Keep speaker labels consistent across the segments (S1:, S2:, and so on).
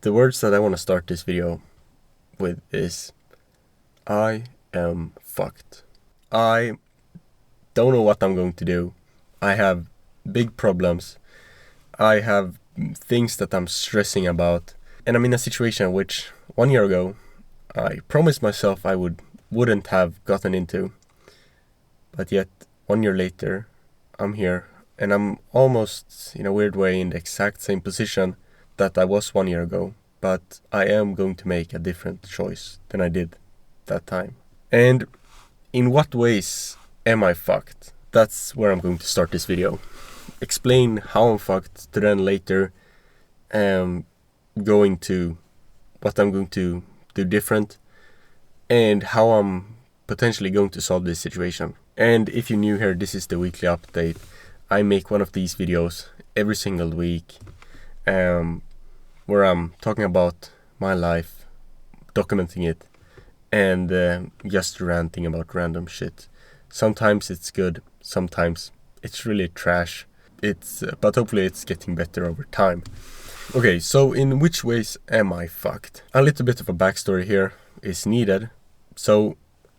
S1: The words that I want to start this video with is I am fucked. I don't know what I'm going to do. I have big problems. I have things that I'm stressing about. And I'm in a situation which 1 year ago I promised myself I wouldn't have gotten into. But yet 1 year later I'm here and I'm almost in a weird way in the exact same position that I was 1 year ago. But I am going to make a different choice than I did that time. And in what ways am I fucked? That's where I'm going to start this video. Explain how I'm fucked to then later go into what I'm going to do different and how I'm potentially going to solve this situation. And if you're new here, this is the weekly update. I make one of these videos every single week where I'm talking about my life, documenting it, and just ranting about random shit. Sometimes it's good, sometimes it's really trash. But hopefully it's getting better over time. Okay, so in which ways am I fucked? A little bit of a backstory here is needed. So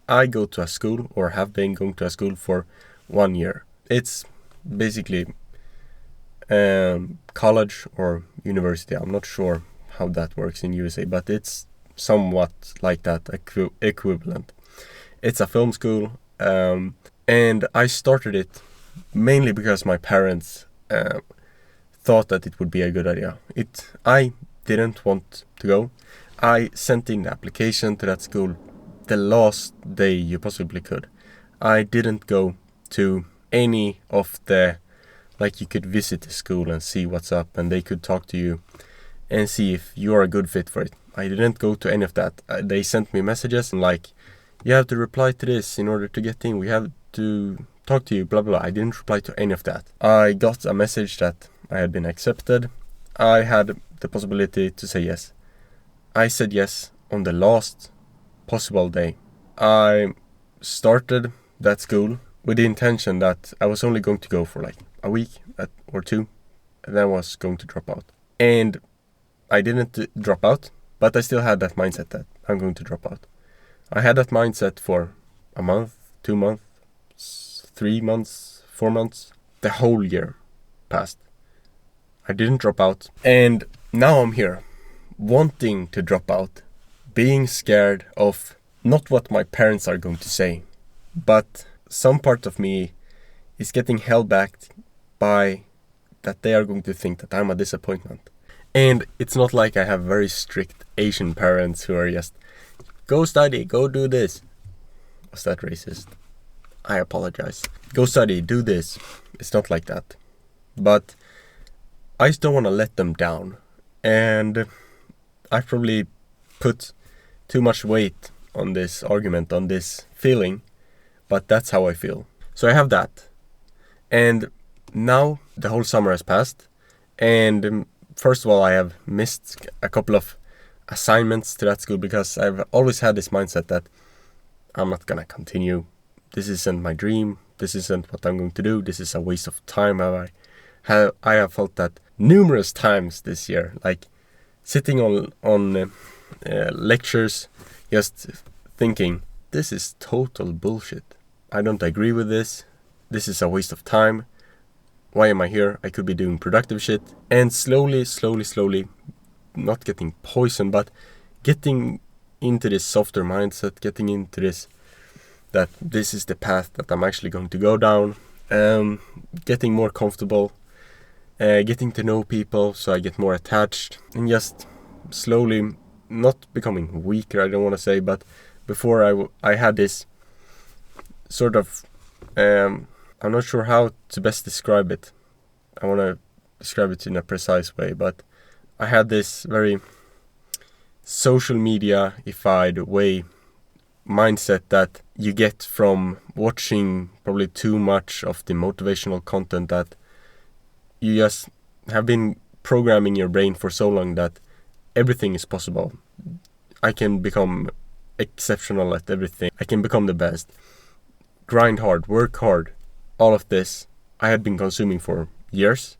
S1: I go to a school, or have been going to a school for 1 year. It's basically college or university. I'm not sure how that works in USA, but it's somewhat like that equivalent. It's a film school, and I started it mainly because my parents thought that it would be a good idea. I didn't want to go. I sent in the application to that school the last day you possibly could. I didn't go to any of the, like, you could visit the school and see what's up, and they could talk to you and see if you are a good fit for it. I didn't go to any of that. They sent me messages and like, you have to reply to this in order to get in. We have to talk to you, blah, blah. I didn't reply to any of that. I got a message that I had been accepted. I had the possibility to say yes. I said yes on the last possible day. I started that school with the intention that I was only going to go for like a week or two, and then I was going to drop out. And I didn't drop out, but I still had that mindset that I'm going to drop out. I had that mindset for a month, 2 months, 3 months, 4 months. The whole year passed. I didn't drop out. And now I'm here, wanting to drop out, being scared of not what my parents are going to say, but some part of me is getting held back by that they are going to think that I'm a disappointment. And it's not like I have very strict Asian parents who are just, go study, go do this. Was that racist? I apologize. Go study, do this. It's not like that. But I just don't want to let them down. And I've probably put too much weight on this argument, on this feeling, but that's how I feel. So I have that. And now the whole summer has passed. And first of all, I have missed a couple of assignments to that school because I've always had this mindset that I'm not gonna continue. This isn't my dream. This isn't what I'm going to do. This is a waste of time. I have felt that numerous times this year, like sitting on lectures, just thinking, this is total bullshit. I don't agree with this. This is a waste of time. Why am I here? I could be doing productive shit. And slowly, not getting poisoned, but getting into this softer mindset, getting into this, that this is the path that I'm actually going to go down, getting more comfortable, getting to know people so I get more attached, and just slowly not becoming weaker, I don't want to say, but before I had this sort of, I'm not sure how to best describe it. I want to describe it in a precise way, but I had this very social media-ified way mindset that you get from watching probably too much of the motivational content, that you just have been programming your brain for so long that everything is possible. I can become exceptional at everything. I can become the best. Grind hard, work hard. All of this I had been consuming for years,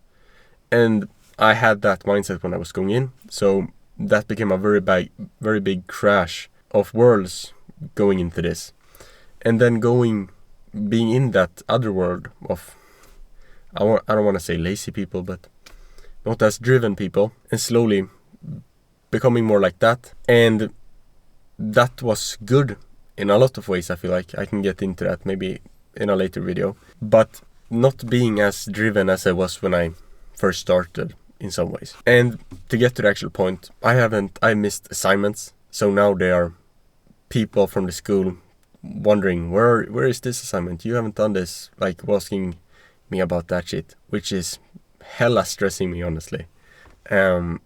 S1: and I had that mindset when I was going in. So that became a very big crash of worlds going into this. And then being in that other world of, I don't want to say lazy people, but not as driven people, and slowly becoming more like that. And that was good in a lot of ways. I feel like I can get into that maybe in a later video, but not being as driven as I was when I first started in some ways. And to get to the actual point, I missed assignments, so now there are people from the school wondering, where is this assignment? You haven't done this, like asking me about that shit, which is hella stressing me, honestly. I'm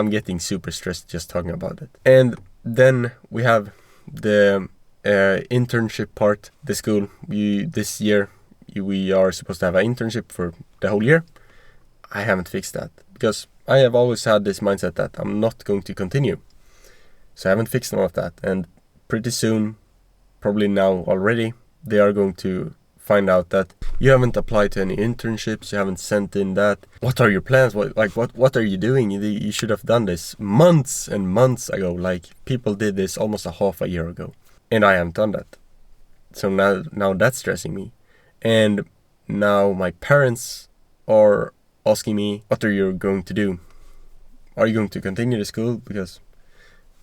S1: getting super stressed just talking about it. And then we have the internship part. The school, this year we are supposed to have an internship for the whole year. I haven't fixed that because I have always had this mindset that I'm not going to continue. So I haven't fixed all of that, and pretty soon, probably now already, they are going to find out that you haven't applied to any internships, you haven't sent in that. What are your plans? What are you doing? You should have done this months and months ago. Like, people did this almost a half a year ago, and I haven't done that. So now that's stressing me. And now my parents are asking me, what are you going to do? Are you going to continue the school? Because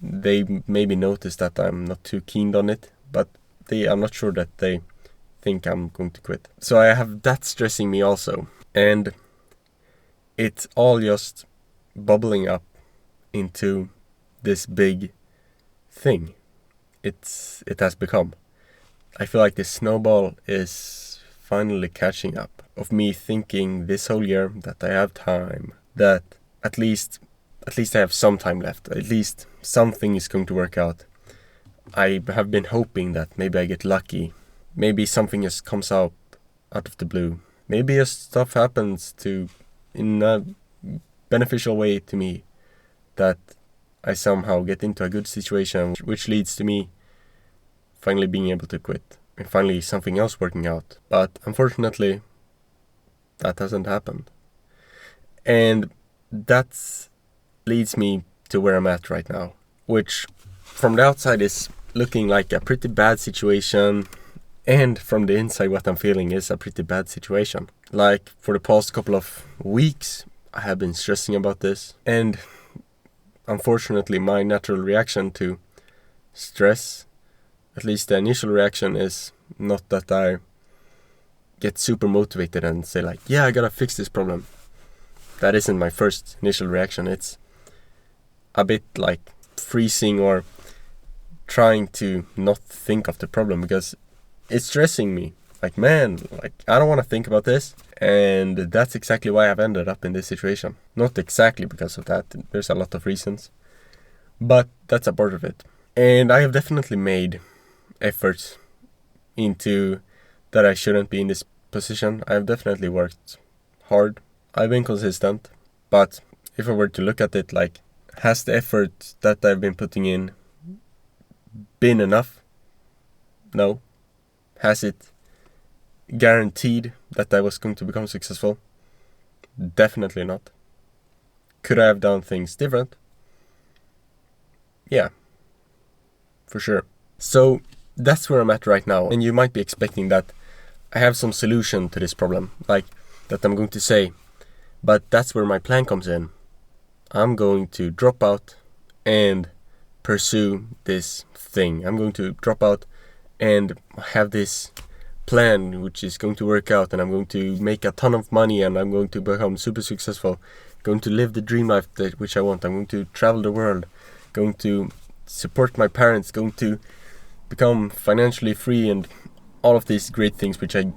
S1: they maybe noticed that I'm not too keen on it, but I'm not sure that they think I'm going to quit. So I have that stressing me also. And it's all just bubbling up into this big thing. It has become. I feel like the snowball is finally catching up, of me thinking this whole year that I have time, that at least I have some time left, at least something is going to work out. I have been hoping that maybe I get lucky, maybe something just comes out of the blue, maybe just stuff happens in a beneficial way to me, that I somehow get into a good situation which leads to me finally being able to quit, and finally something else working out. But unfortunately, that hasn't happened. And that leads me to where I'm at right now, which from the outside is looking like a pretty bad situation, and from the inside what I'm feeling is a pretty bad situation. Like, for the past couple of weeks I have been stressing about this, and unfortunately my natural reaction to stress, at least the initial reaction, is not that I get super motivated and say like, yeah, I gotta fix this problem. That isn't my first initial reaction. It's a bit like freezing or trying to not think of the problem because it's stressing me. Like, man, like, I don't want to think about this. And that's exactly why I've ended up in this situation. Not exactly because of that. There's a lot of reasons. But that's a part of it. And I have definitely made efforts into that I shouldn't be in this position. I've definitely worked hard. I've been consistent. But if I were to look at it like, has the effort that I've been putting in been enough? No. Has it guaranteed that I was going to become successful? Definitely not. Could I have done things different? Yeah, for sure. So that's where I'm at right now. And you might be expecting that I have some solution to this problem, like that I'm going to say, but that's where my plan comes in. I'm going to drop out and pursue this thing. I'm going to drop out and have this plan which is going to work out, and I'm going to make a ton of money, and I'm going to become super successful, going to live the dream life which I want. I'm going to travel the world, going to support my parents, going to become financially free, and all of these great things which I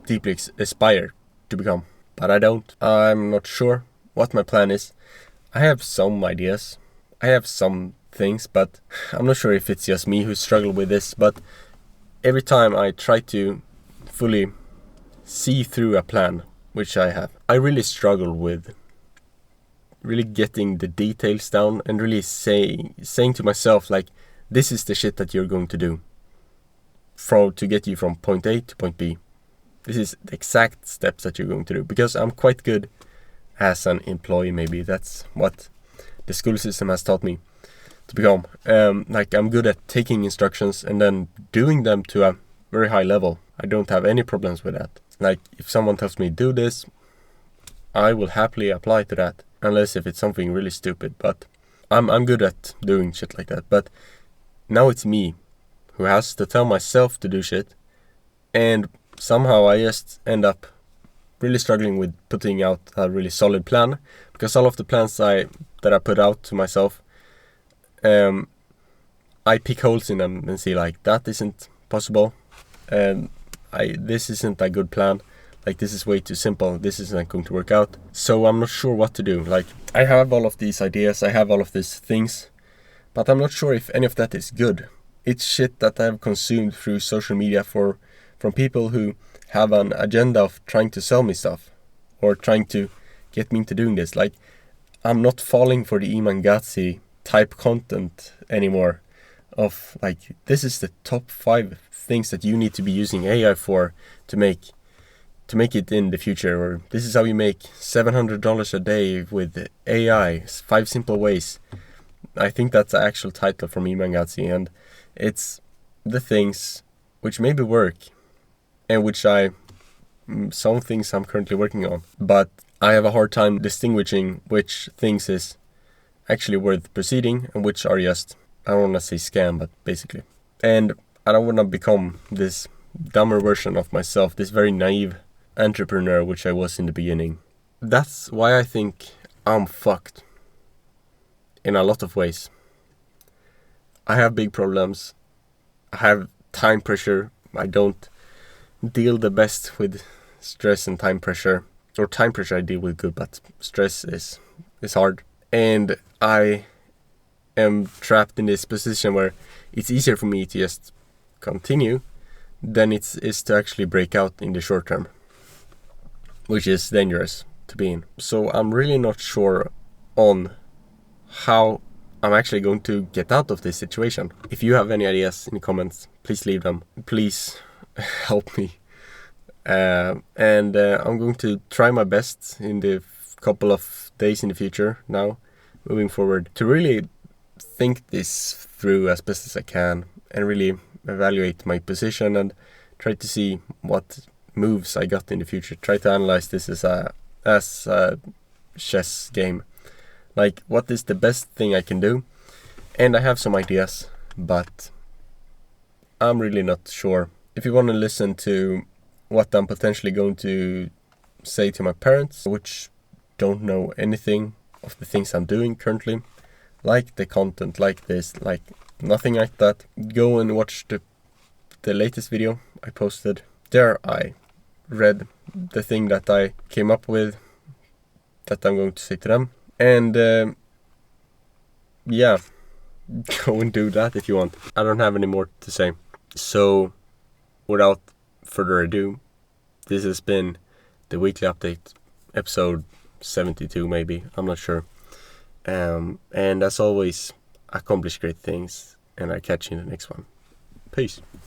S1: deeply aspire to become. But I don't. I'm not sure what my plan is. I have some ideas. I have some things, but I'm not sure if it's just me who struggle with this. But every time I try to fully see through a plan, which I have, I really struggle with really getting the details down and really saying to myself like, this is the shit that you're going to do to get you from point A to point B. This is the exact steps that you're going to do, because I'm quite good as an employee. Maybe that's what the school system has taught me to become. Like, I'm good at taking instructions and then doing them to a very high level. I don't have any problems with that. Like, if someone tells me do this, I will happily apply to that, unless if it's something really stupid. But I'm good at doing shit like that. But now it's me who has to tell myself to do shit, and somehow I just end up really struggling with putting out a really solid plan, because all of the plans that I put out to myself, I pick holes in them and see like, that isn't possible, and this isn't a good plan. Like, this is way too simple. This isn't going to work out. So I'm not sure what to do. Like, I have all of these ideas. I have all of these things. But I'm not sure if any of that is good. It's shit that I've consumed through social media from people who have an agenda of trying to sell me stuff. Or trying to get me into doing this. Like, I'm not falling for the Imangazi type content anymore. Of like, this is the top 5 things that you need to be using AI for to make it in the future, or this is how you make $700 a day with AI, 5 simple ways. I think that's the actual title from Imangazi, and it's the things which maybe work, and which some things I'm currently working on, but I have a hard time distinguishing which things is actually worth proceeding and which are just, I don't want to say scam, but basically. And I don't want to become this dumber version of myself, this very naive entrepreneur which I was in the beginning. That's why I think I'm fucked in a lot of ways. I have big problems. I have time pressure. I don't deal the best with stress and time pressure. Or time pressure I deal with good, but stress is hard. And I am trapped in this position where it's easier for me to just continue than it is to actually break out in the short term, which is dangerous to be in. So I'm really not sure on how I'm actually going to get out of this situation. If you have any ideas in the comments, please leave them. Please help me. I'm going to try my best in the couple of days in the future now, moving forward, to really think this through as best as I can and really evaluate my position and try to see what moves I got in the future. Try to analyze this as a chess game. Like, what is the best thing I can do? And I have some ideas, but I'm really not sure. If you want to listen to what I'm potentially going to say to my parents, which don't know anything of the things I'm doing currently, like the content, like this, like nothing like that, go and watch the latest video I posted. There I read the thing that I came up with that I'm going to say to them. And yeah, go and do that if you want. I don't have any more to say. So without further ado, this has been the weekly update, episode 72 maybe, I'm not sure. And as always, accomplish great things, and I'll catch you in the next one. Peace.